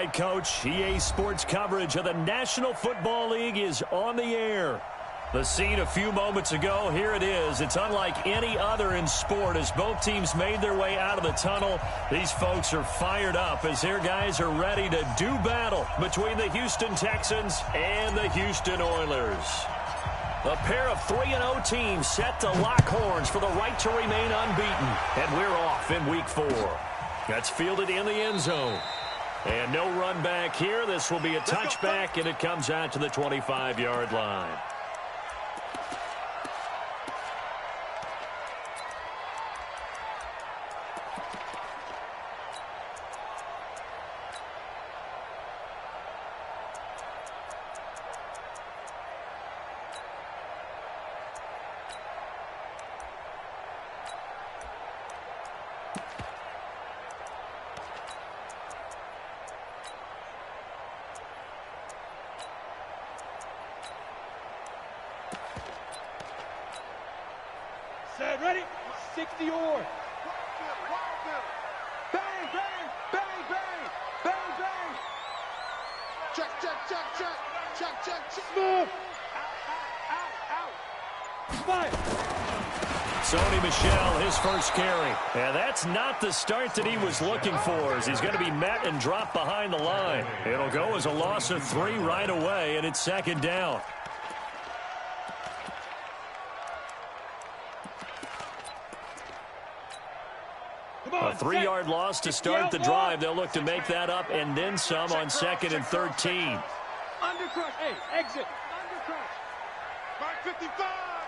right, Coach. EA Sports coverage of the National Football League is on the air. The scene a few moments ago, here it is. It's unlike any other in sport as both teams made their way out of the tunnel. These folks are fired up as their guys are ready to do battle between the Houston Texans and the Houston Oilers. A pair of 3-0 teams set to lock horns for the right to remain unbeaten. And we're off in week 4. That's fielded in the end zone. And no run back here. This will be a touchback, and it comes out to the 25-yard line. Set, ready, 60 or. Bang, bang, bang, bang, bang, bang. Check, check, check, check, check, check, check. Move. Out. Fire. Sony Michel, his first carry. And that's not the start that he was looking for as he's going to be met and dropped behind the line. It'll go as a loss of 3 right away, and it's second down. A 3-yard loss to start the drive. They'll look to make that up and then some on 2nd and 13. Undercrush. Hey, exit. Undercrush. Mark 55.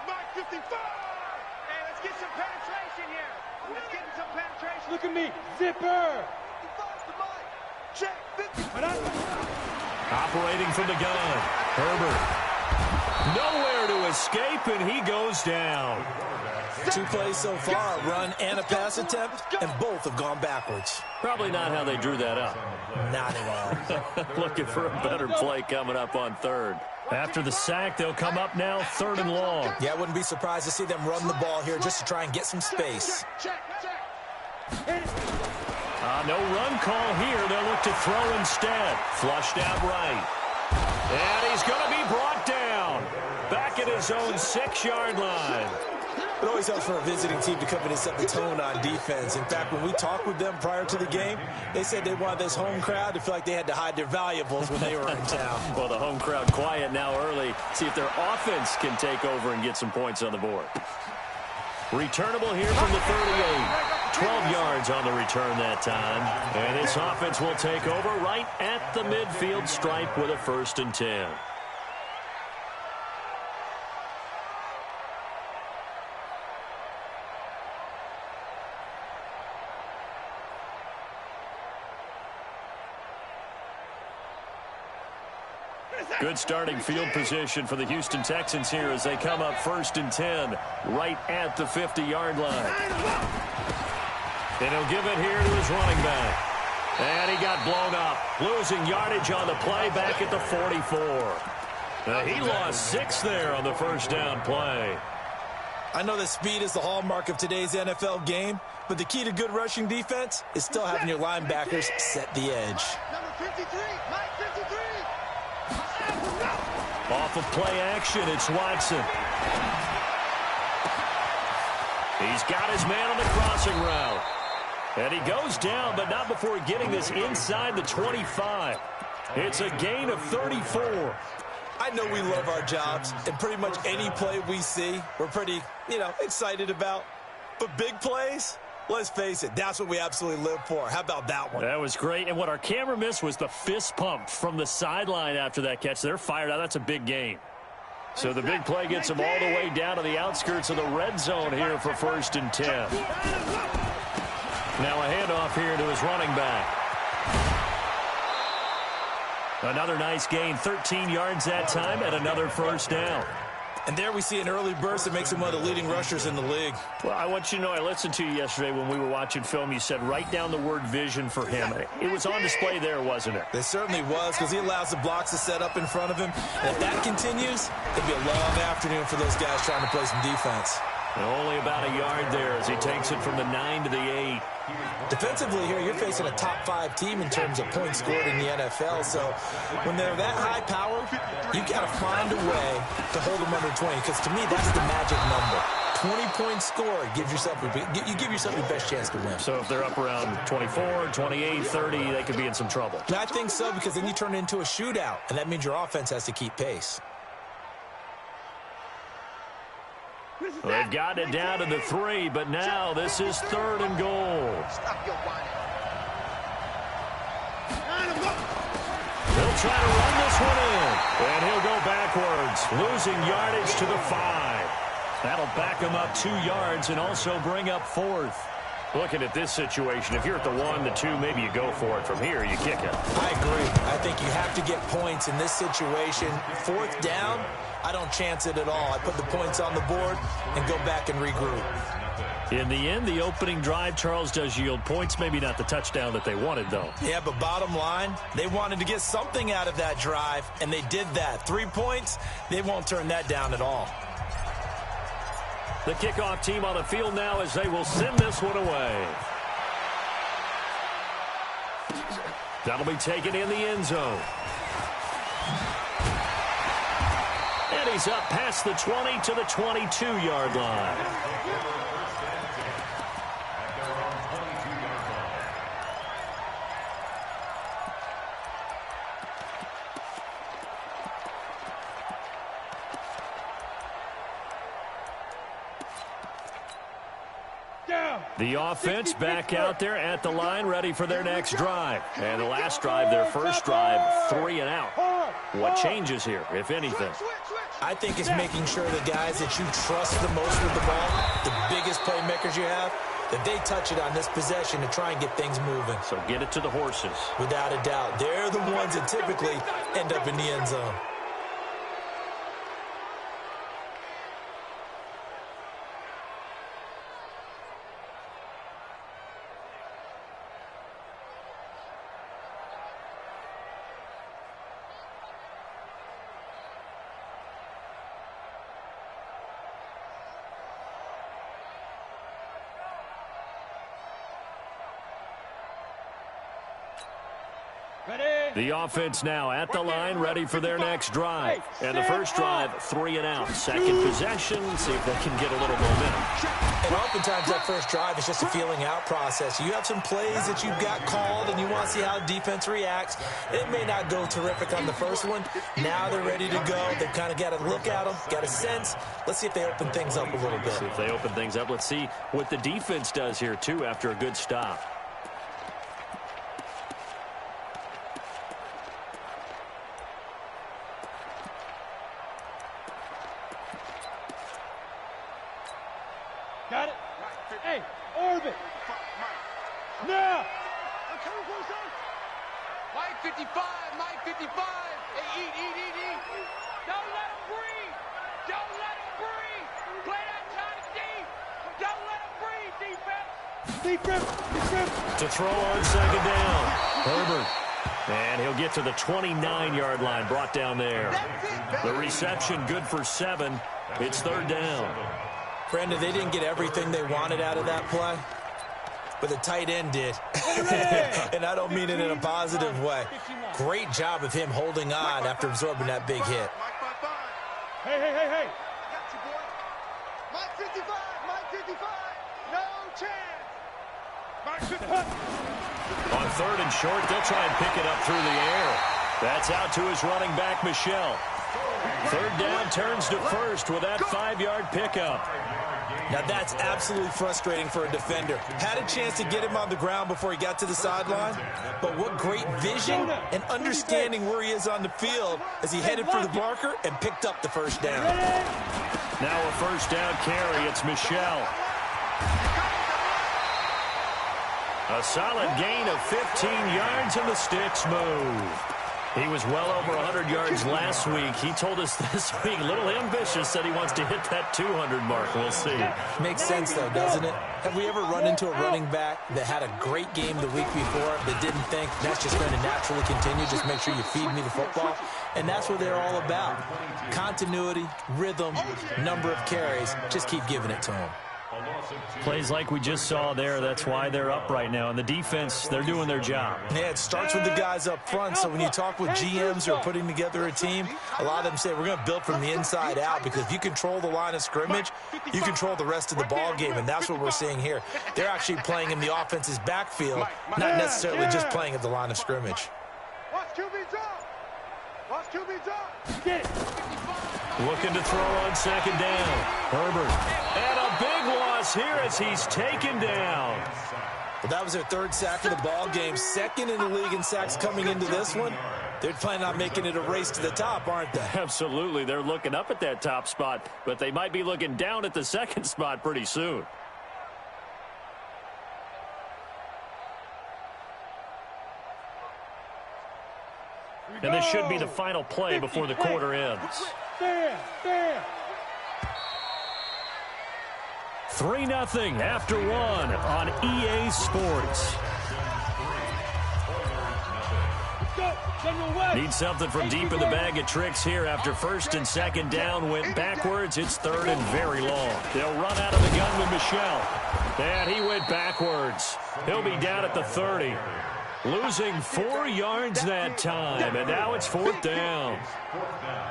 Mark 55. Hey, let's get some penetration here. Let's get some penetration. Look at me. Zipper. 55 to Mike. Check. 50. Operating from the gun. Herbert. Nowhere to escape, and he goes down. 2 plays so far, a run and a pass attempt, and both have gone backwards. Probably not how they drew that up. Not at all. Looking for a better play coming up on 3rd. After the sack, they'll come up now 3rd and long. Yeah, I wouldn't be surprised to see them run the ball here just to try and get some space. No run call here. They'll look to throw instead. Flushed out right. And he's going to be brought down. Back at his own 6-yard line. It always helps for a visiting team to come in and set the tone on defense. In fact, when we talked with them prior to the game, they said they wanted this home crowd to feel like they had to hide their valuables when they were in town. Well, the home crowd quiet now early. See if their offense can take over and get some points on the board. Returnable here from the 38. 12 yards on the return that time. And this offense will take over right at the midfield stripe with a 1st and 10. Good starting field position for the Houston Texans here as they come up 1st and 10 right at the 50-yard line. And he'll give it here to his running back. And he got blown up, losing yardage on the play back at the 44. He lost 6 there on the 1st down play. I know that speed is the hallmark of today's NFL game, but the key to good rushing defense is still having your linebackers set the edge. Number 53, Mike 53. Off of play action, it's Watson. He's got his man on the crossing route. And he goes down, but not before getting this inside the 25. It's a gain of 34. I know we love our jobs, and pretty much any play we see, we're pretty, excited about. But big plays, let's face it, that's what we absolutely live for. How about that one? That was great. And what our camera missed was the fist pump from the sideline after that catch. They're fired out. That's a big gain. So the big play gets them all the way down to the outskirts of the red zone here for 1st and 10. Now a handoff here to his running back. Another nice gain, 13 yards that time, and another 1st down. And there we see an early burst that makes him one of the leading rushers in the league. Well, I want you to know, I listened to you yesterday when we were watching film. You said write down the word vision for him. It was on display there, wasn't it? It certainly was, because he allows the blocks to set up in front of him. And if that continues, it'll be a long afternoon for those guys trying to play some defense. And only about a yard there as he takes it from the 9 to the 8. Defensively here, you're facing a top 5 team in terms of points scored in the NFL. So when they're that high power, you got to find a way to hold them under 20. Because to me, that's the magic number. 20 points scored gives yourself you give yourself your best chance to win. So if they're up around 24, 28, 30, they could be in some trouble. And I think so, because then you turn it into a shootout, and that means your offense has to keep pace. Well, they've gotten it down to the 3, but now this is 3rd and goal. He'll try to run this one in, and he'll go backwards, losing yardage to the 5. That'll back him up 2 yards and also bring up 4th. Looking at this situation, if you're at the 1, the 2, maybe you go for it. From here, you kick it. I agree. I think you have to get points in this situation. 4th down, I don't chance it at all. I put the points on the board and go back and regroup. In the end, the opening drive, Charles, does yield points. Maybe not the touchdown that they wanted, though. Yeah, but bottom line, they wanted to get something out of that drive, and they did that. 3 points, they won't turn that down at all. The kickoff team on the field now as they will send this one away. That'll be taken in the end zone. And he's up past the 20 to the 22-yard line. The offense back out there at the line, ready for their next drive. And the last drive, their first drive, 3 and out. What changes here, if anything? I think it's making sure the guys that you trust the most with the ball, the biggest playmakers you have, that they touch it on this possession to try and get things moving. So get it to the horses. Without a doubt. They're the ones that typically end up in the end zone. The offense now at the line, ready for their next drive. And the first drive, 3 and out. Second possession, see if they can get a little momentum. And oftentimes that first drive is just a feeling out process. You have some plays that you've got called and you want to see how defense reacts. It may not go terrific on the first one. Now they're ready to go. They've kind of got to look at them, got a sense. Let's see if they open things up a little bit. See if they open things up. Let's see what the defense does here, too, after a good stop. Got it? Hey, orbit. Now. Mike 55, Mike 55. Hey, eat. Don't let him breathe. Don't let him breathe. Play that time deep. Don't let him breathe, defense. Deep grip. To throw on second down. Herbert. And he'll get to the 29-yard line, brought down there. The reception good for 7. It's 3rd down. Brandon, they didn't get everything they wanted out of that play, but the tight end did. And I don't mean it in a positive way. Great job of him holding on after absorbing that big hit. Hey. Got you, boy. Mike 55, Mike 55. No chance. Mike 55. On 3rd and short, they'll try and pick it up through the air. That's out to his running back, Michel. 3rd down turns to 1st with that 5-yard pickup. Now that's absolutely frustrating for a defender. Had a chance to get him on the ground before he got to the sideline, but what great vision and understanding where he is on the field as he headed for the marker and picked up the 1st down. Now a 1st down carry. It's Michel. A solid gain of 15 yards and the sticks move. He was well over 100 yards last week. He told us this week, a little ambitious, said he wants to hit that 200 mark. We'll see. Makes sense, though, doesn't it? Have we ever run into a running back that had a great game the week before that didn't think that's just going to naturally continue? Just make sure you feed me the football. And that's what they're all about. Continuity, rhythm, number of carries. Just keep giving it to them. Plays like we just saw there, that's why they're up right now. And the defense, they're doing their job. Yeah, it starts with the guys up front. So when you talk with GMs who are putting together a team, a lot of them say we're going to build from the inside out, because if you control the line of scrimmage, you control the rest of the ball game, and that's what we're seeing here. They're actually playing in the offense's backfield, not necessarily just playing at the line of scrimmage. Watch QB drop. Watch QB drop. Get it. Looking to throw on second down. Herbert. And a big loss here as he's taken down. Well, that was their third sack of the ball game. Second in the league in sacks coming into this one. They're planning on making it a race to the top, aren't they? Absolutely. They're looking up at that top spot, but they might be looking down at the second spot pretty soon. And this should be the final play before the quarter ends. 3-0 after one on EA Sports. Need something from deep in the bag of tricks here after first and second down went backwards. It's third and very long. They'll run out of the gun with Michel. And he went backwards. He'll be down at the 30. Losing 4 yards that time, and now it's fourth down.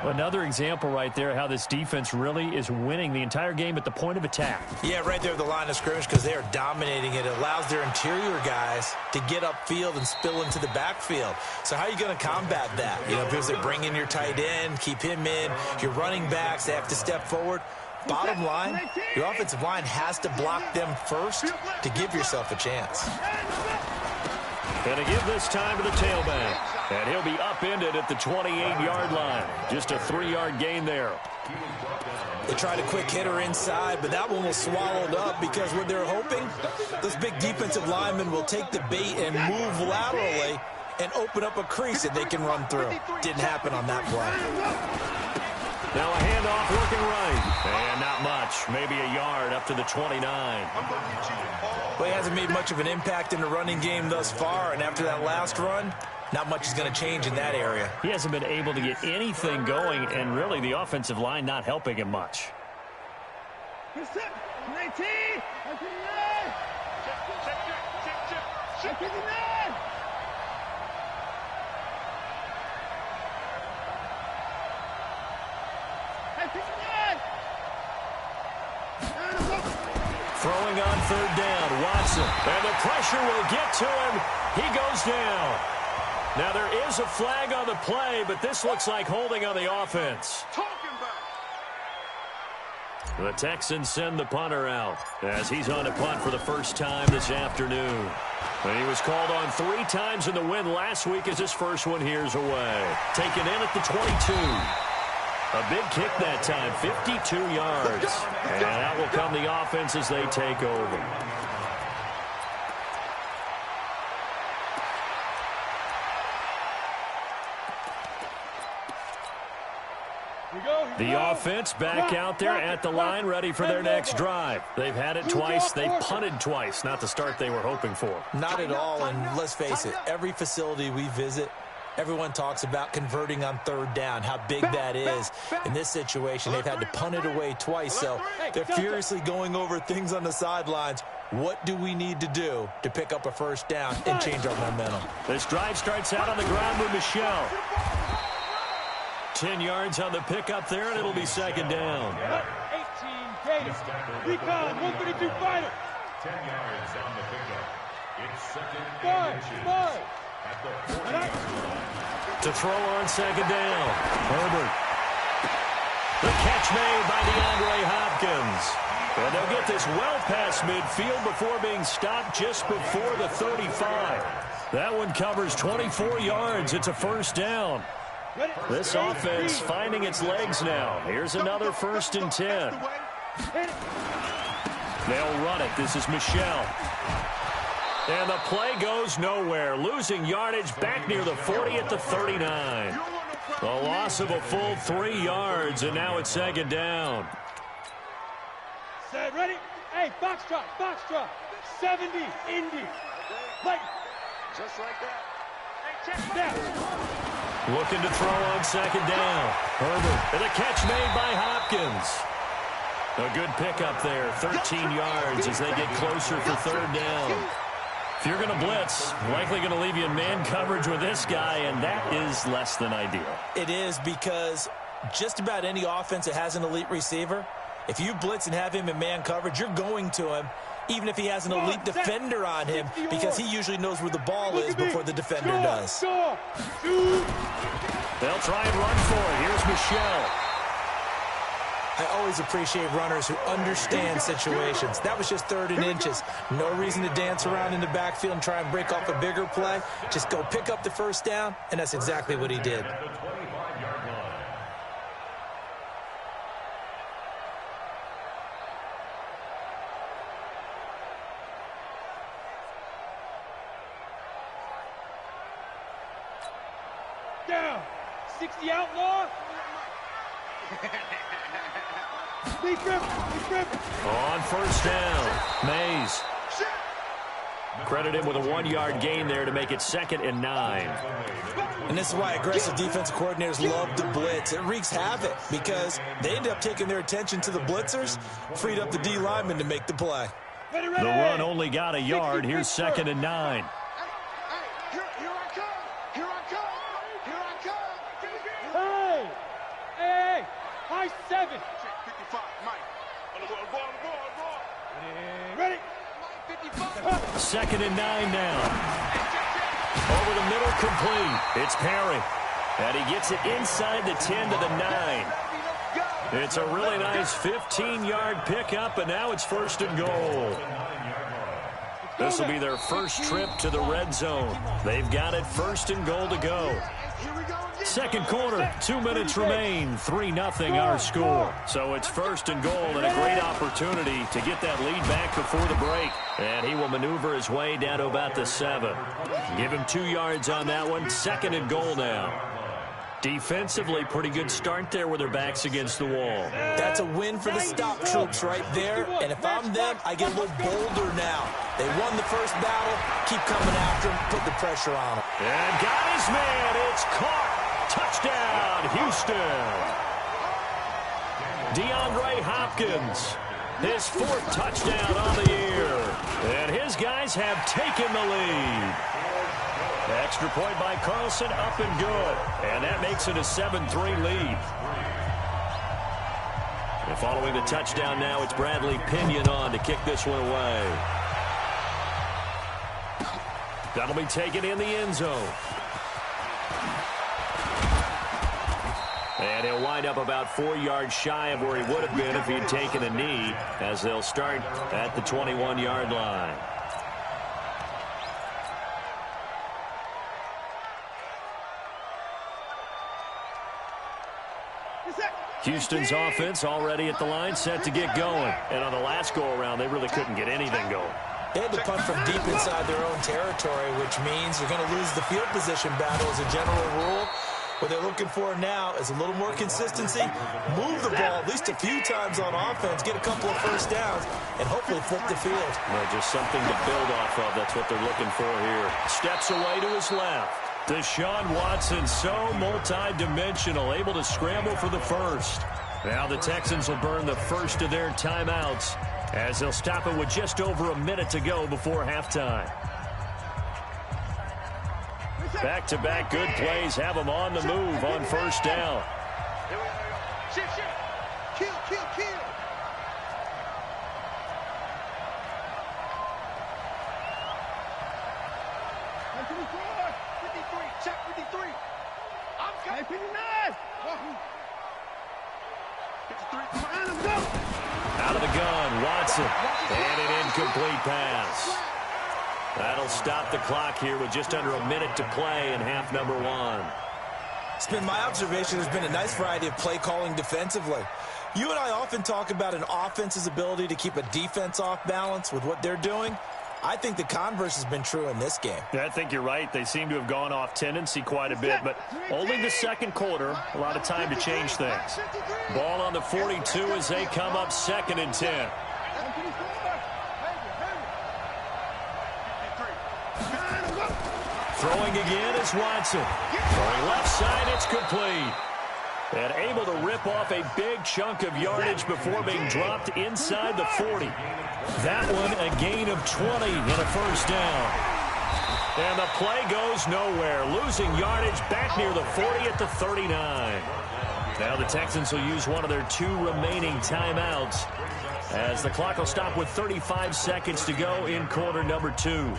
Another example right there how this defense really is winning the entire game at the point of attack. Yeah, right there at the line of scrimmage, because they are dominating it. It allows their interior guys to get upfield and spill into the backfield. So how are you going to combat that? You know, because they bring in your tight end, keep him in, your running backs, they have to step forward. Bottom line, your offensive line has to block them first to give yourself a chance. And to give this time to the tailback. And he'll be upended at the 28-yard line. Just a 3-yard gain there. They tried a quick hitter inside, but that one was swallowed up because what they're hoping, this big defensive lineman will take the bait and move laterally and open up a crease that they can run through. Didn't happen on that play. Now a handoff looking right. And not much. Maybe a yard up to the 29. Well, he hasn't made much of an impact in the running game thus far, and after that last run, not much is going to change in that area. He hasn't been able to get anything going, and really the offensive line not helping him much. 19. Throwing on third down, Watson. And the pressure will get to him. He goes down. Now there is a flag on the play, but this looks like holding on the offense. The Texans send the punter out as he's on a punt for the first time this afternoon. And he was called on 3 times in the win last week as his first one here's away. Taken in at the 22. A big kick that time, 52 yards. And out will come the offense as they take over. The offense back out there at the line, ready for their next drive. They've had it twice. They've punted twice. Not the start they were hoping for. Not at all, and let's face it, every facility we visit, everyone talks about converting on third down, how big that is. In this situation, they've had to punt it away twice, so they're furiously going over things on the sidelines. What do we need to do to pick up a first down and change our momentum? This drive starts out on the ground with Michel. 10 yards on the pickup there, and it'll be second down. 18 Gators. Recon, 132 fighter. 10 yards on the pickup. It's second and inches. To throw on second down. Herbert. The catch made by DeAndre Hopkins. And they'll get this well past midfield before being stopped just before the 35. That one covers 24 yards. It's a first down. This offense finding its legs now. Here's another 1st and 10. They'll run it. This is Michel. And the play goes nowhere. Losing yardage back near the 40 at the 39. A loss of a full 3 yards, and now it's second down. Set, ready? Hey, box drop, 70, Indy. Like, just like that. Hey, check down. Looking to throw on second down. Herbert, and a catch made by Hopkins. A good pickup there, 13 yards as they get closer for third down. If you're going to blitz, likely going to leave you in man coverage with this guy, and that is less than ideal. It is, because just about any offense that has an elite receiver, if you blitz and have him in man coverage, you're going to him, even if he has an elite defender on him, because he usually knows where the ball is before the defender does. They'll try and run for it. Here's Michelle. I always appreciate runners who understand situations. That was just 3rd and inches. No reason to dance around in the backfield and try and break off a bigger play. Just go pick up the first down, and that's exactly what he did. Down. 60 outlaw. On first down, Mays. Credit him with a 1-yard gain there to make it 2nd and 9. And this is why aggressive defensive coordinators love to blitz. It wreaks havoc because they end up taking their attention to the blitzers, freed up the D lineman to make the play. The run only got a yard. Here's 2nd and 9. Hey, high 7. 55, Mike. On the ball. Ready? 55. 2nd and 9 now. Over the middle, complete. It's Perry. And he gets it inside the 10 to the 9. It's a really nice 15-yard pickup, and now it's 1st and goal. This will be their first trip to the red zone. They've got it 1st and goal to go. Second quarter, 2 minutes remain, 3-0 our score. So it's 1st and goal and a great opportunity to get that lead back before the break. And he will maneuver his way down to about the 7. Give him 2 yards on that one, 2nd and goal now. Defensively, pretty good start there with their backs against the wall. That's a win for the stop troops right there. And if I'm them, I get a little bolder now. They won the first battle. Keep coming after him. Put the pressure on him. And got his man. It's caught. Touchdown, Houston. DeAndre Hopkins. His 4th touchdown on the year. And his guys have taken the lead. Extra point by Carlson, up and good. And that makes it a 7-3 lead. And following the touchdown now, it's Bradley Pinion on to kick this one away. That'll be taken in the end zone. And he'll wind up about 4 yards shy of where he would have been if he had taken a knee, as they'll start at the 21-yard line. Houston's offense already at the line, set to get going. And on the last go-around, they really couldn't get anything going. They had to punt from deep inside their own territory, which means you're going to lose the field position battle as a general rule. What they're looking for now is a little more consistency, move the ball at least a few times on offense, get a couple of first downs, and hopefully flip the field. Well, just something to build off of. That's what they're looking for here. Steps away to his left. Deshaun Watson, so multi-dimensional, able to scramble for the first. Now the Texans will burn the first of their timeouts as they'll stop it with just over a minute to go before halftime. Back-to-back good plays have them on the move on first down. Shift. Kill. 53, check 53. I'm coming. 59. 53. Out of the gun, Watson. And an incomplete pass. That'll stop the clock here with just under a minute to play in half number 1. It's been my observation there's been a nice variety of play calling defensively. You and I often talk about an offense's ability to keep a defense off balance with what they're doing. I think the converse has been true in this game. Yeah, I think you're right. They seem to have gone off tendency quite a bit, but only the second quarter. A lot of time to change things. Ball on the 42 as they come up 2nd and 10. Throwing again is Watson. Throwing left side, it's complete. And able to rip off a big chunk of yardage before being dropped inside the 40. That one a gain of 20 and a first down. And the play goes nowhere. Losing yardage back near the 40 at the 39. Now the Texans will use one of their 2 remaining timeouts as the clock will stop with 35 seconds to go in quarter number 2.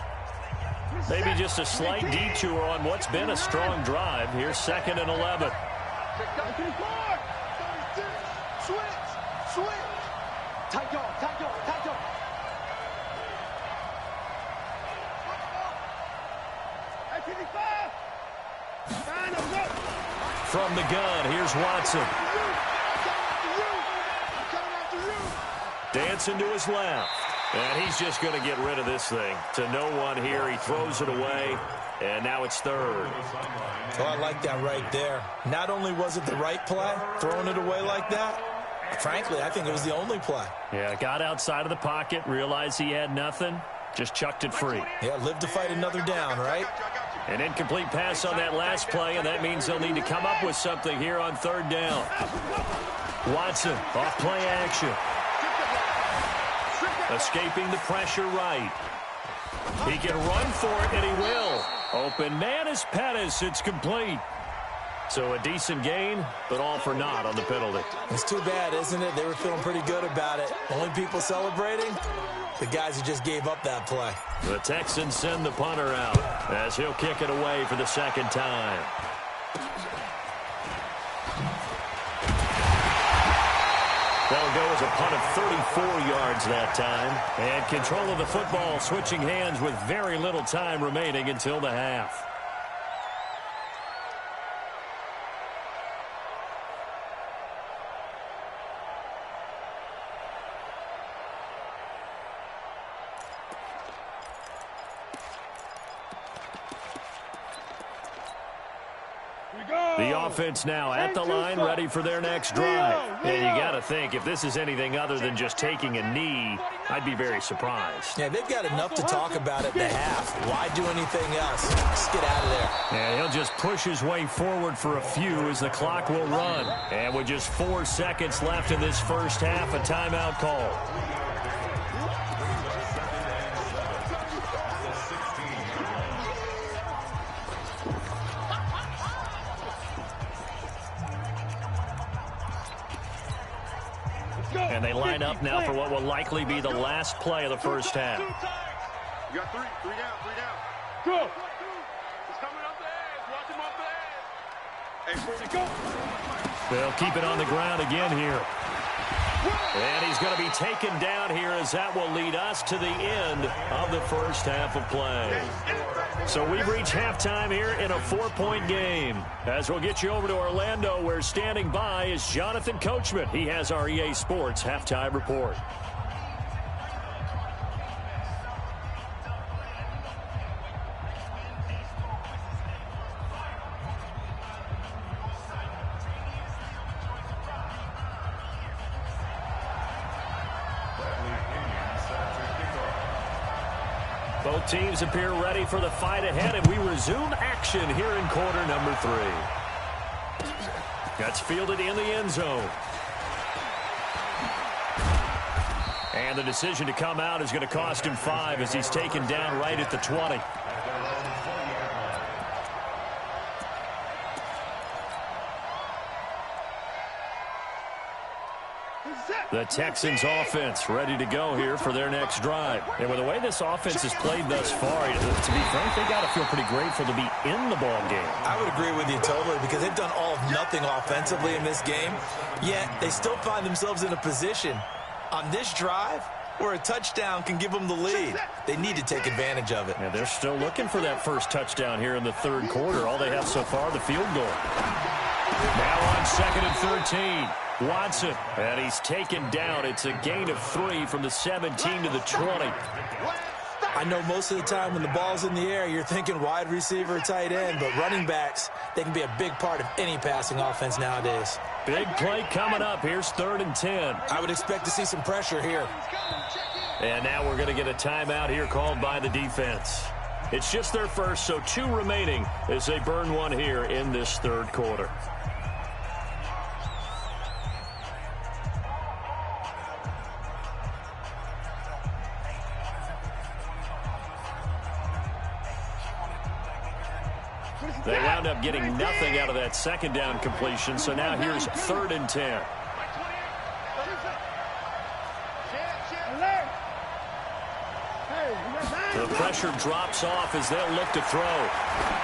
Maybe just a slight detour on what's been a strong drive. Here's 2nd and 11. Switch. Tight yard. From the gun, here's Watson. Dancing to his left. And he's just going to get rid of this thing. To no one here, he throws it away. And now it's 3rd. Oh, I like that right there. Not only was it the right play, throwing it away like that, frankly, I think it was the only play. Yeah, got outside of the pocket, realized he had nothing, just chucked it free. Yeah, live to fight another down, right? An incomplete pass on that last play, and that means they'll need to come up with something here on 3rd down. Watson, off play action. Escaping the pressure right. He can run for it, and he will. Open man is Pettis. It's complete. So a decent gain, but all for naught on the penalty. It's too bad, isn't it? They were feeling pretty good about it. Only people celebrating, the guys who just gave up that play. The Texans send the punter out as he'll kick it away for the 2nd time. That'll go as a punt of 34 yards that time. And control of the football switching hands with very little time remaining until the half. The offense now at the line, ready for their next drive. And you got to think, if this is anything other than just taking a knee, I'd be very surprised. Yeah, they've got enough to talk about at the half. Why do anything else? Just get out of there. And he'll just push his way forward for a few as the clock will run. And with just 4 seconds left in this first half, a timeout call. And they line up now for what will likely be the last play of the first half. You got 3 down. Go. He's coming up the edge. Watch him off the edge. Hey, go. They'll keep it on the ground again here. And he's going to be taken down here as that will lead us to the end of the first half of play. So we've reached halftime here in a 4-point game. As we'll get you over to Orlando, where standing by is Jonathan Coachman. He has our EA Sports halftime report. Both teams appear ready for the fight ahead, and we resume action here in quarter number 3. That's fielded in the end zone. And the decision to come out is going to cost him 5 as he's taken down right at the 20. The Texans offense ready to go here for their next drive. And with the way this offense has played thus far, to be frank, they got to feel pretty grateful to be in the ball game. I would agree with you totally, because they've done all of nothing offensively in this game, yet they still find themselves in a position on this drive where a touchdown can give them the lead. They need to take advantage of it. And they're still looking for that first touchdown here in the third quarter. All they have so far, the field goal. Now on 2nd and 13. Watson, and he's taken down. It's a gain of 3 from the 17 to the 20. I I know most of the time when the ball's in the air, you're thinking wide receiver, tight end, but running backs, they can be a big part of any passing offense nowadays. Big play coming up. Here's 3rd and 10. I would expect to see some pressure here. And now we're going to get a timeout here called by the defense. It's just their first, so 2 remaining as they burn one here in this 3rd quarter. They wound up getting nothing out of that 2nd down completion, so now here's 3rd and 10. The pressure drops off as they'll look to throw.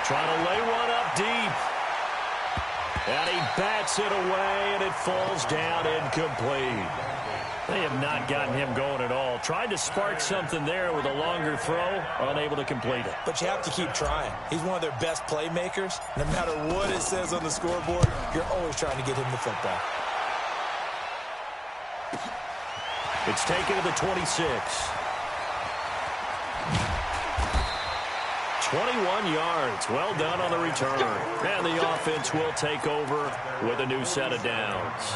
Trying to lay one up deep. And he bats it away, and it falls down incomplete. They have not gotten him going at all. Tried to spark something there with a longer throw, unable to complete it. But you have to keep trying. He's one of their best playmakers. No matter what it says on the scoreboard, you're always trying to get him the football. It's taken to the 26. 21 yards. Well done on the return. And the offense will take over with a new set of downs.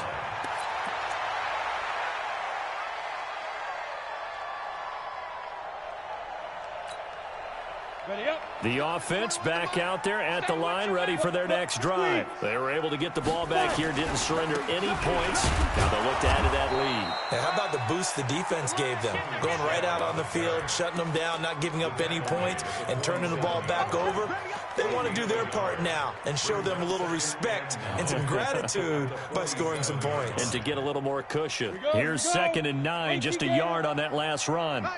The offense back out there at the line, ready for their next drive. They were able to get the ball back here, didn't surrender any points. Now they'll look to add to that lead. And how about the boost the defense gave them? Going right out on the field, shutting them down, not giving up any points, and turning the ball back over. They want to do their part now and show them a little respect and some gratitude by scoring some points. And to get a little more cushion. Here's 2nd and 9, just a yard on that last run.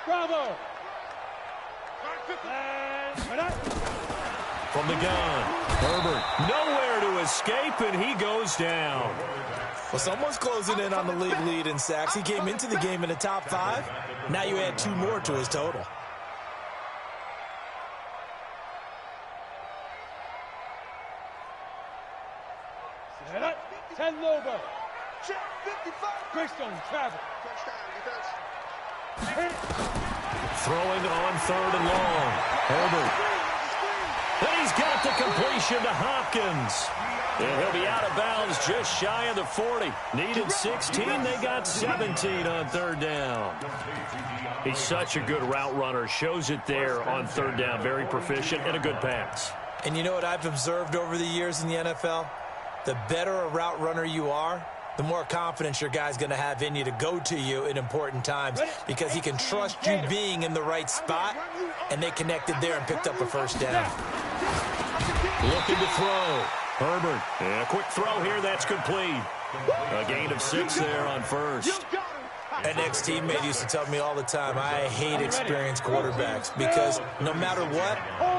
Bravo! From the gun, Herbert nowhere to escape, and he goes down. Well, someone's closing in on the league lead in sacks. He came into the game in the top 5. Now you add 2 more to his total. Set up. 10 Lobo. Quickstone, travel. Throwing on 3rd and long. Herbert. And he's got the completion to Hopkins. And he'll be out of bounds just shy of the 40. Needed 16. They got 17 on 3rd down. He's such a good route runner. Shows it there on 3rd down. Very proficient and a good pass. And you know what I've observed over the years in the NFL? The better a route runner you are, the more confidence your guy's going to have in you to go to you in important times because he can trust you being in the right spot, and they connected there and picked up a 1st down. Looking to throw. Herbert. And a quick throw here. That's complete. A gain of 6 there on 1st. An ex-teammate used to tell me all the time, I hate experienced quarterbacks because no matter what,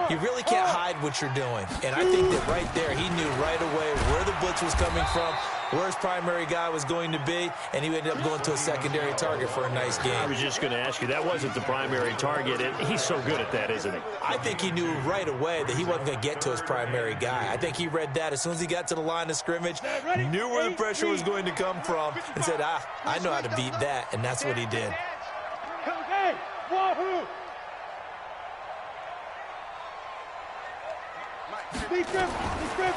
you really can't hide what you're doing. And I think that right there, he knew right away where the blitz was coming from, where his primary guy was going to be, and he ended up going to a secondary target for a nice game. I was just going to ask you, that wasn't the primary target, and he's so good at that, isn't he? I think he knew right away that he wasn't going to get to his primary guy. I think he read that as soon as he got to the line of scrimmage, knew where the pressure was going to come from, and said, I know how to beat that, and that's what he did. Hey, Wahoo!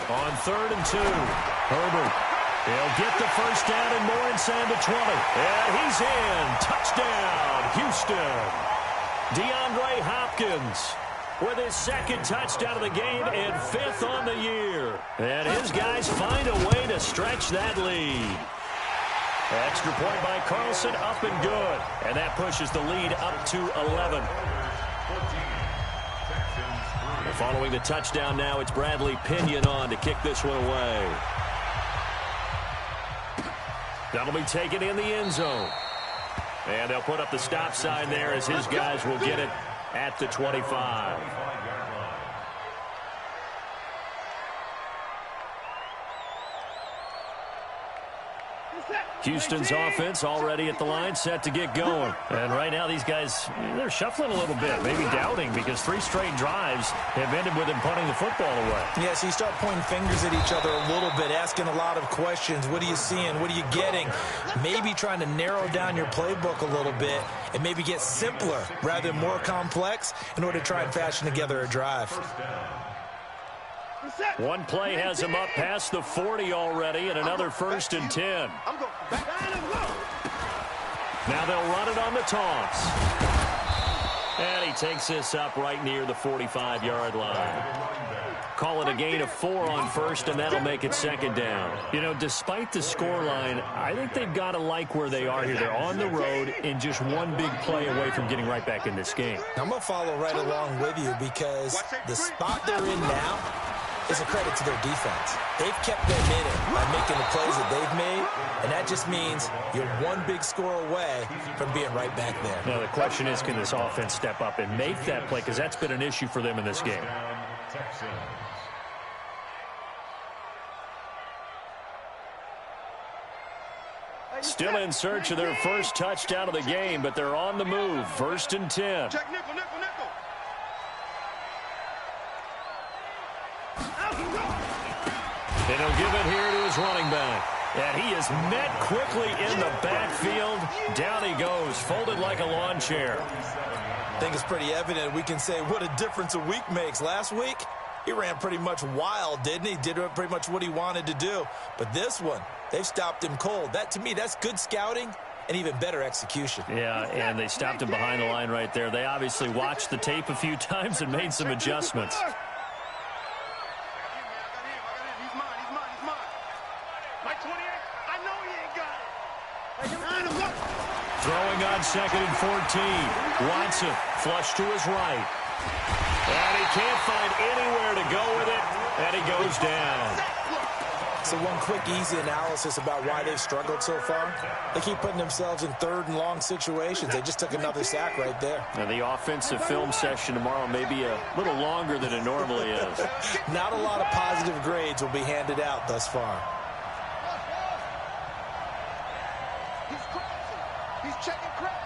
On 3rd and 2, Herbert. He'll get the 1st down and more inside the 20. And he's in. Touchdown, Houston. DeAndre Hopkins with his 2nd touchdown of the game and 5th on the year. And his guys find a way to stretch that lead. Extra point by Carlson, up and good. And that pushes the lead up to 11. Following the touchdown now, it's Bradley Pinion on to kick this one away. That'll be taken in the end zone. And they'll put up the stop sign there as his guys will get it at the 25. Houston's offense already at the line, set to get going. And right now these guys, they're shuffling a little bit, maybe doubting, because 3 straight drives have ended with them punting the football away. Yeah, so you start pointing fingers at each other a little bit, asking a lot of questions. What are you seeing? What are you getting? Maybe trying to narrow down your playbook a little bit and maybe get simpler rather than more complex in order to try and fashion together a drive. One play has him up past the 40 already, and another 1st and 10. Now they'll run it on the toss. And he takes this up right near the 45-yard line. Call it a gain of 4 on 1st, and that'll make it 2nd down. You know, despite the scoreline, I think they've got to like where they are here. They're on the road and just one big play away from getting right back in this game. I'm going to follow right along with you because the spot they're in now is a credit to their defense. They've kept them in it by making the plays that they've made, and that just means you're one big score away from being right back there. Now, the question is, can this offense step up and make that play? Because that's been an issue for them in this game. Still in search of their first touchdown of the game, but they're on the move. 1st and 10. Check nickel, nickel, nickel. And he'll give it here to his running back. And he is met quickly in the backfield. Down he goes, folded like a lawn chair. I think it's pretty evident. We can say what a difference a week makes. Last week, he ran pretty much wild, didn't he? Did pretty much what he wanted to do. But this one, they've stopped him cold. That, to me, that's good scouting and even better execution. Yeah, and they stopped him behind the line right there. They obviously watched the tape a few times and made some adjustments. Throwing on 2nd and 14. Watson flush to his right. And he can't find anywhere to go with it, and he goes down. So one quick, easy analysis about why they've struggled so far. They keep putting themselves in 3rd and long situations. They just took another sack right there. Now, the offensive film session tomorrow may be a little longer than it normally is. Not a lot of positive grades will be handed out thus far. He's checking credit.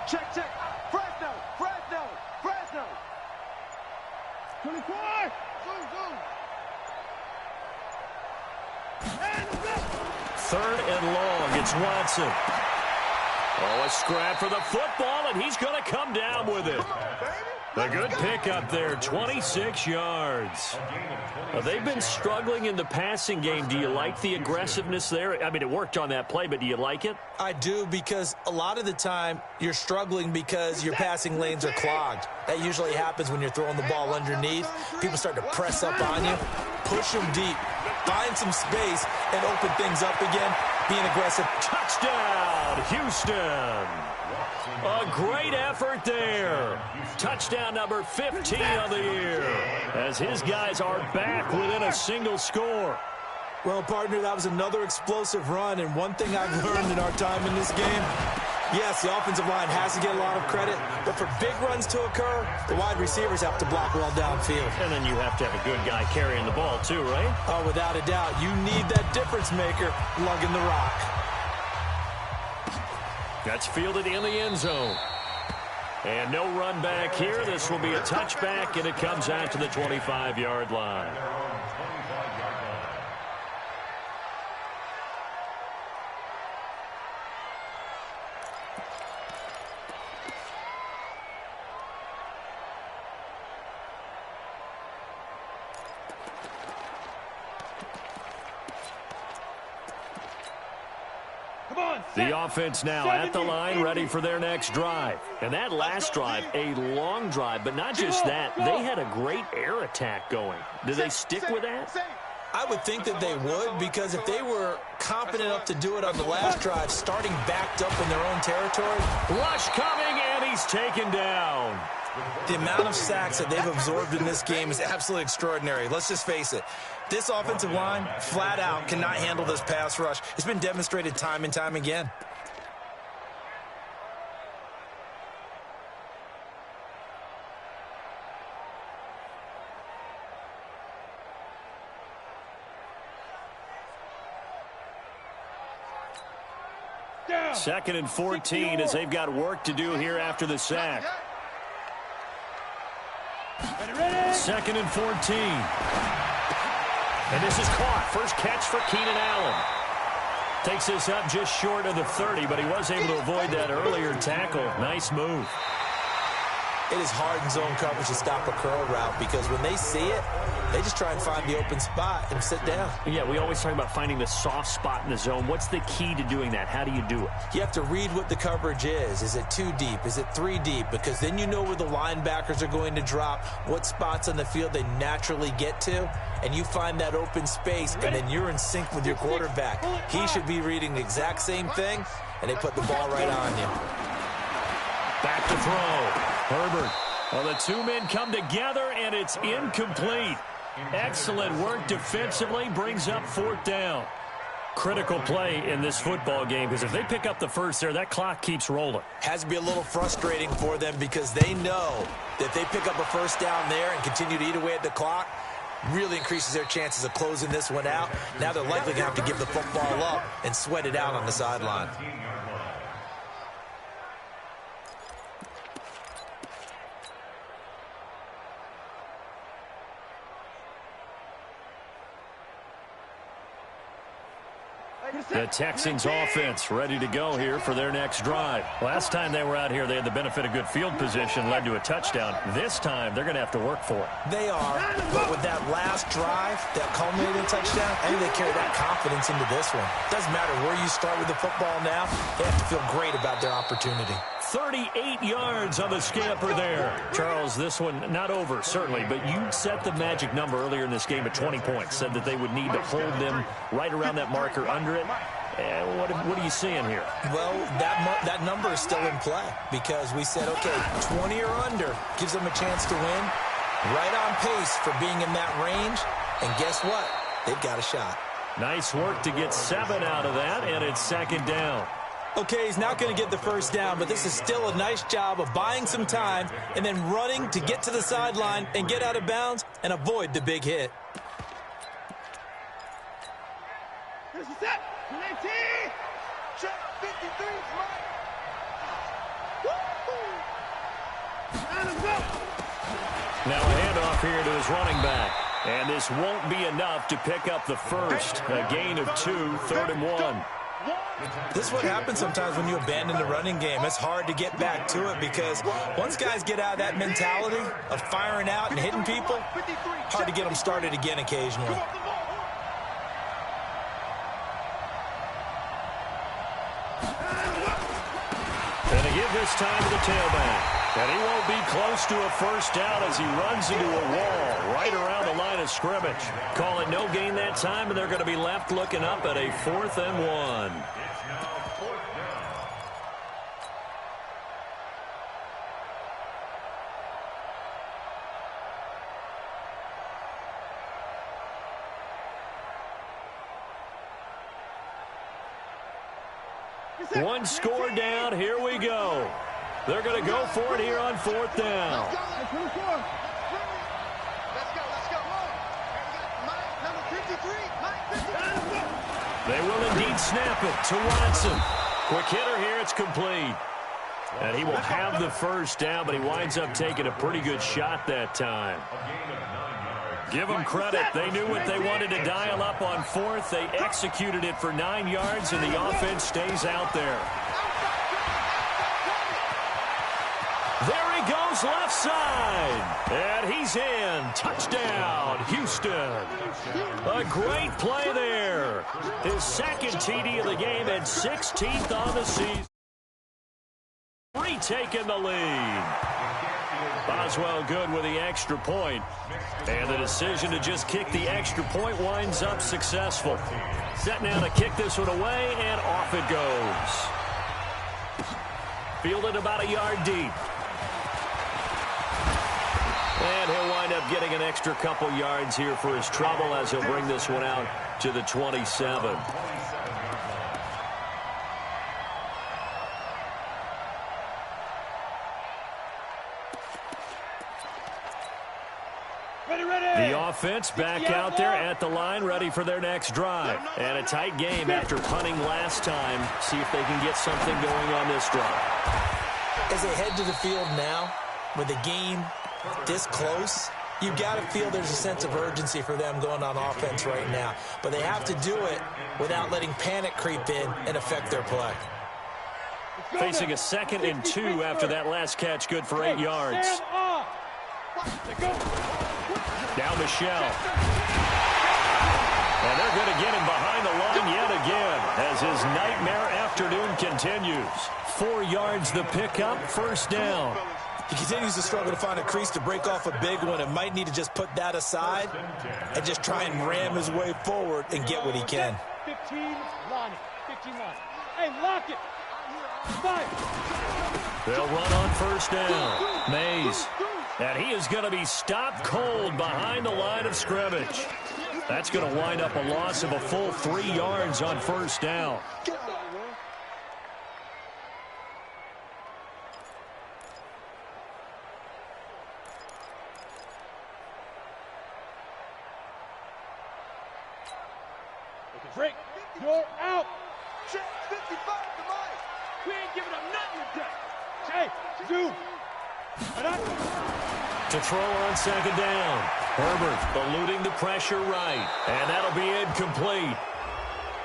Check, check. Fresno, Fresno, Fresno. 24. Zoom, zoom. 3rd and long. It's Watson. Oh, a scrap for the football, and he's going to come down with it. A good pickup there, 26 yards. They've been struggling in the passing game. Do you like the aggressiveness there? I mean, it worked on that play, but do you like it? I do, because a lot of the time you're struggling because your passing lanes are clogged. That usually happens when you're throwing the ball underneath. People start to press up on you, push them deep, find some space, and open things up again, being aggressive. Touchdown, Houston. A great effort there. Touchdown number 15 of the year, as his guys are back within a single score. Well, partner, that was another explosive run, and one thing I've learned in our time in this game, yes, the offensive line has to get a lot of credit, but for big runs to occur, the wide receivers have to block well downfield. And then you have to have a good guy carrying the ball too, right? Oh, without a doubt. You need that difference maker lugging the rock. That's fielded in the end zone. And no run back here. This will be a touchback, and it comes out to the 25-yard line. The offense now at the line, ready for their next drive. And that last drive, a long drive, but not just that. They had a great air attack going. Do they stick with that? I would think that they would, because if they were confident enough to do it on the last drive, starting backed up in their own territory. Rush coming, and he's taken down. The amount of sacks that they've absorbed in this game is absolutely extraordinary. Let's just face it. This offensive line, flat out, cannot handle this pass rush. It's been demonstrated time and time again. 2nd and 14 as they've got work to do here after the sack. 2nd and 14. And this is caught. First catch for Keenan Allen. Takes this up just short of the 30, but he was able to avoid that earlier tackle. Nice move. It is hard in zone coverage to stop a curl route because when they see it, they just try and find the open spot and sit down. Yeah, we always talk about finding the soft spot in the zone. What's the key to doing that? How do you do it? You have to read what the coverage is. Is it 2 deep? Is it 3 deep? Because then you know where the linebackers are going to drop, what spots on the field they naturally get to, and you find that open space, and then you're in sync with your quarterback. He should be reading the exact same thing, and they put the ball right on you. Back to throw. Herbert. Well, the two men come together, and it's incomplete. Excellent work defensively. Brings up 4th down. Critical play in this football game because if they pick up the first there, that clock keeps rolling. Has to be a little frustrating for them because they know that they pick up a first down there and continue to eat away at the clock, really increases their chances of closing this one out. Now they're likely going to have to give the football up and sweat it out on the sideline. The Texans offense ready to go here for their next drive. Last time they were out here, they had the benefit of good field position, led to a touchdown. This time, they're going to have to work for it. They are, but with that last drive, that culminating touchdown, I think they carry that confidence into this one. Doesn't matter where you start with the football now, they have to feel great about their opportunity. 38 yards on the scamper there. Charles, this one not over, certainly, but you set the magic number earlier in this game at 20 points. Said that they would need to hold them right around that marker under it. What are you seeing here? Well, that number is still in play because we said, okay, 20 or under gives them a chance to win. Right on pace for being in that range. And guess what? They've got a shot. Nice work to get 7 out of that, and it's 2nd down. Okay, he's not going to get the first down, but this is still a nice job of buying some time and then running to get to the sideline and get out of bounds and avoid the big hit. This is it. 19. Check 53. Now a handoff here to his running back. And this won't be enough to pick up the first. A gain of 2, 3rd and 1. This is what happens sometimes when you abandon the running game. It's hard to get back to it because once guys get out of that mentality of firing out and hitting people, hard to get them started again occasionally. And they give this time to the tailback. And he won't be close to a first down as he runs into a wall right around the line of scrimmage. Call it no gain that time, and they're going to be left looking up at a 4th and 1. One score down. Here we go. They're going to go for it here on 4th down. Let's go. Number 53. They will indeed snap it to Watson. Quick hitter here. It's complete. And he will have the first down, but he winds up taking a pretty good shot that time. Give them credit. They knew what they wanted to dial up on 4th. They executed it for 9 yards, and the offense stays out there. There he goes left side. And he's in. Touchdown, Houston. A great play there. His 2nd TD of the game and 16th on the season. Retaking the lead. Boswell good with the extra point. And the decision to just kick the extra point winds up successful. Set now to kick this one away, and off it goes. Fielded about a yard deep. And he'll wind up getting an extra couple yards here for his trouble as he'll bring this one out to the 27. The offense back out there at the line, ready for their next drive. And a tight game after punting last time. See if they can get something going on this drive. As they head to the field now, with the game this close, you've got to feel there's a sense of urgency for them going on offense right now. But they have to do it without letting panic creep in and affect their play. Facing a 2nd and 2 after that last catch, good for 8 yards. Now Michel. And they're going to get him behind the line yet again as his nightmare afternoon continues. 4 yards the pickup, first down. He continues to struggle to find a crease to break off a big one and might need to just put that aside and just try and ram his way forward and get what he can. 15, Lonnie. 15, Lonnie. Hey, lock it. 5. They'll run on first down. Mays. And he is going to be stopped cold behind the line of scrimmage. That's going to wind up a loss of a full 3 yards on first down. Drake, you're out. 55 to Mike. We ain't giving up nothing today. Hey, Zoom. To throw on second down. Herbert eluding the pressure right. And that'll be incomplete.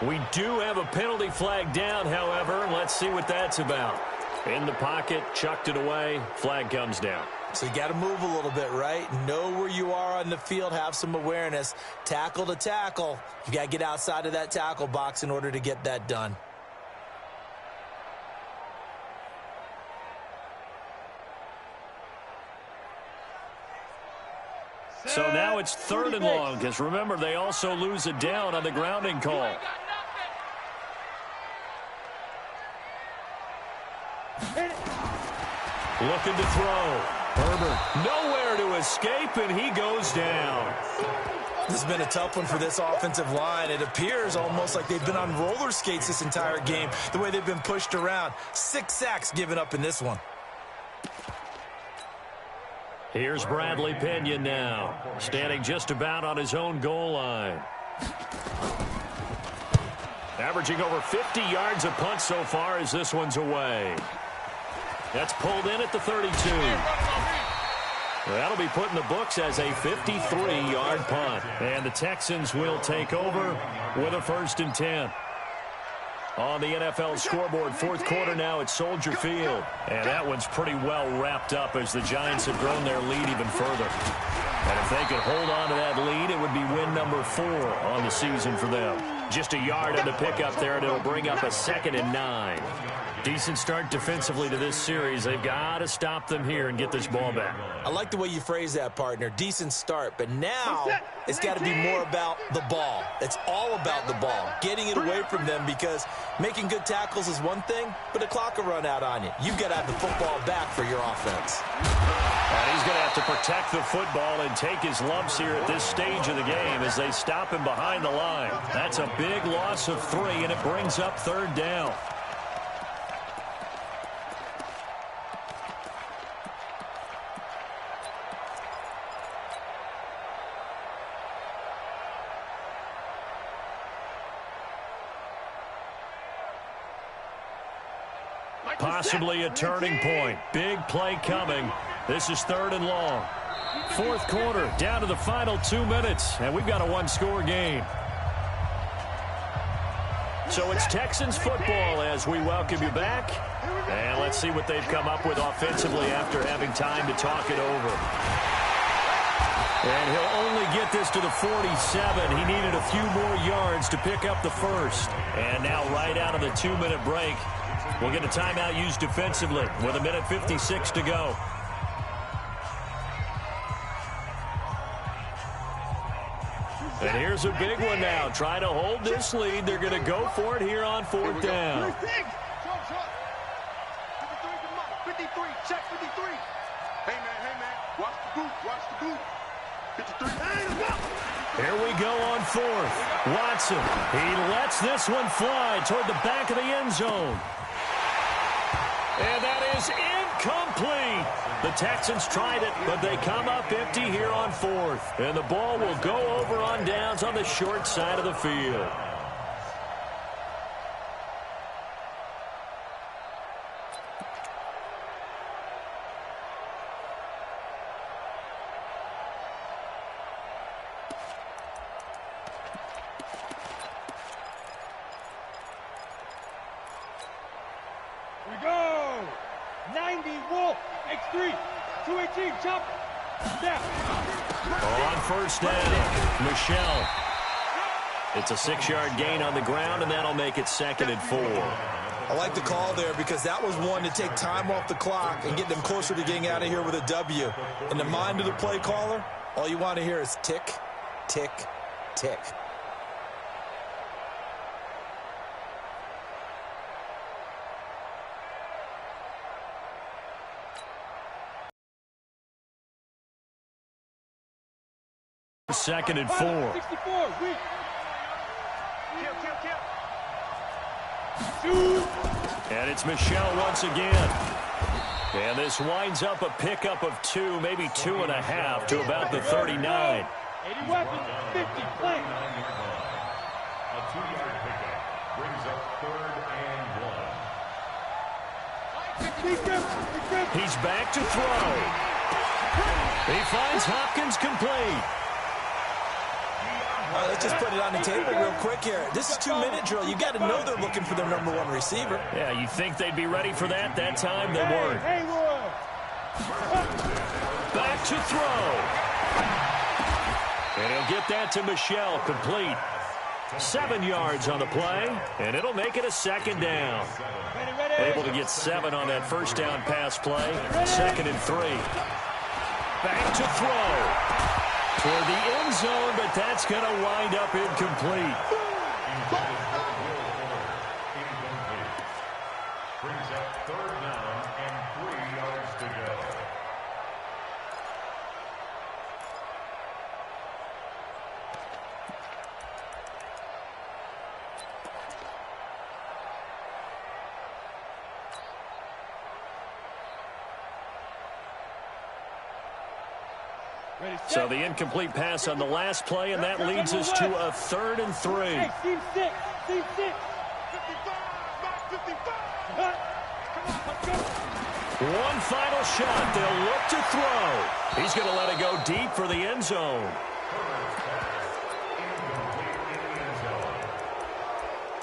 We do have a penalty flag down, however. Let's see what that's about. In the pocket, chucked it away. Flag comes down. So you got to move a little bit, right? Know where you are on the field. Have some awareness. Tackle to tackle. You got to get outside of that tackle box in order to get that done. So now it's 3rd and long, because remember, they also lose it down on the grounding call. Looking to throw. Herbert nowhere to escape, and he goes down. This has been a tough one for this offensive line. It appears almost like they've been on roller skates this entire game, the way they've been pushed around. 6 sacks given up in this one. Here's Bradley Pinion now, standing just about on his own goal line. Averaging over 50 yards a punt so far as this one's away. That's pulled in at the 32. That'll be put in the books as a 53-yard punt. And the Texans will take over with a 1st and 10. On the NFL scoreboard, 4th quarter now at Soldier Field. And that one's pretty well wrapped up as the Giants have grown their lead even further. And if they could hold on to that lead, it would be win number 4 on the season for them. Just a yard on the pickup there, and it'll bring up a 2nd and 9. Decent start defensively to this series. They've got to stop them here and get this ball back. I like the way you phrase that, partner. Decent start, but now it's got to be more about the ball. It's all about the ball, getting it away from them, because making good tackles is one thing, but the clock will run out on you. You've got to have the football back for your offense. And he's going to have to protect the football and take his lumps here at this stage of the game as they stop him behind the line. That's a big loss of 3, and it brings up 3rd down. Possibly a turning point. Big play coming. This is 3rd and long. 4th quarter, down to the final 2 minutes, and we've got a 1-score game. So it's Texans football as we welcome you back. And let's see what they've come up with offensively after having time to talk it over. And he'll only get this to the 47. He needed a few more yards to pick up the 1st. And now right out of the 2-minute break, we'll get a timeout used defensively with 1:56 to go. And here's a big one now. Trying to hold this lead. They're going to go for it here on 4th down. 53, check 53. Hey, man, watch the boot. 53. Here we go on 4th. Watson, he lets this one fly toward the back of the end zone. And that is incomplete. The Texans tried it, but they come up empty here on fourth. And the ball will go over on downs on the short side of the field. We go! 90 Wolf, X3, 218, chop, snap. On first down, Michelle. It's a 6-yard gain on the ground, and that'll make it 2nd and 4. I like the call there because that was one to take time off the clock and get them closer to getting out of here with a W. In the mind of the play caller, all you want to hear is tick, tick, tick. Second and 4. 64, weak. Shoot. And it's Michelle once again. And this winds up a pickup of 2, maybe 2.5 to about the 39. 80 weapons, 50, play. A 2-yard pickup brings up 3rd and 1. He's back to throw. He finds Hopkins complete. Let's just put it on the table real quick here. This is 2-minute drill. You got to know they're looking for their #1 receiver. Yeah, you think they'd be ready for that? That time they weren't. Back to throw. And he'll get that to Michelle, complete. 7 yards on the play, and it'll make it a 2nd down. Able to get 7 on that first down pass play. 2nd and 3. Back to throw. Toward the end zone, but that's going to wind up incomplete. Brings up 3rd down and 3 yards to go. So the incomplete pass on the last play, and that leads us to a 3rd and 3. Hey, team 6, team 6. 55, 55. One final shot. They'll look to throw. He's going to let it go deep for the end zone.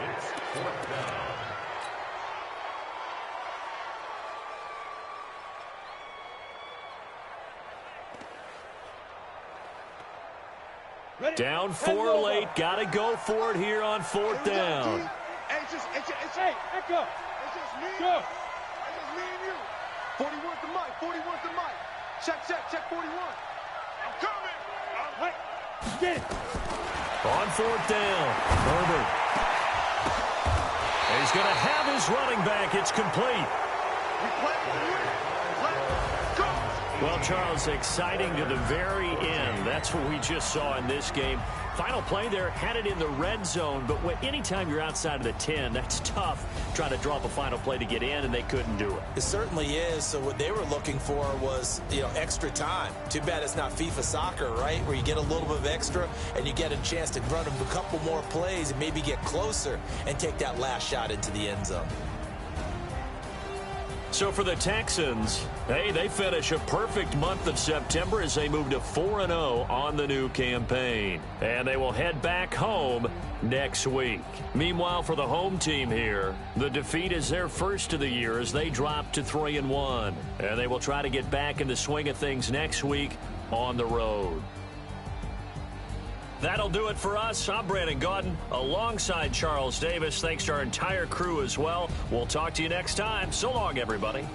It's 4th down. Down 4 late. Got to go for it here on 4th down. Hey, Echo. It's just me. Go. It's just me and you. 41 to Mike. 41 to Mike. Check 41. I'm coming. Hey, get it. On 4th down, Herbert. He's going to have his running back. It's complete. We play to win. Let's go. Well, Charles, exciting to the very end. That's what we just saw in this game. Final play there, had it in the red zone, but anytime you're outside of the 10, that's tough trying to draw up a final play to get in, and they couldn't do it. It certainly is. So what they were looking for was, extra time. Too bad it's not FIFA soccer, right, where you get a little bit of extra and you get a chance to run a couple more plays and maybe get closer and take that last shot into the end zone. So for the Texans, hey, they finish a perfect month of September as they move to 4-0 on the new campaign. And they will head back home next week. Meanwhile, for the home team here, the defeat is their first of the year as they drop to 3-1. And they will try to get back in the swing of things next week on the road. That'll do it for us. I'm Brandon Gaudin alongside Charles Davis. Thanks to our entire crew as well. We'll talk to you next time. So long, everybody.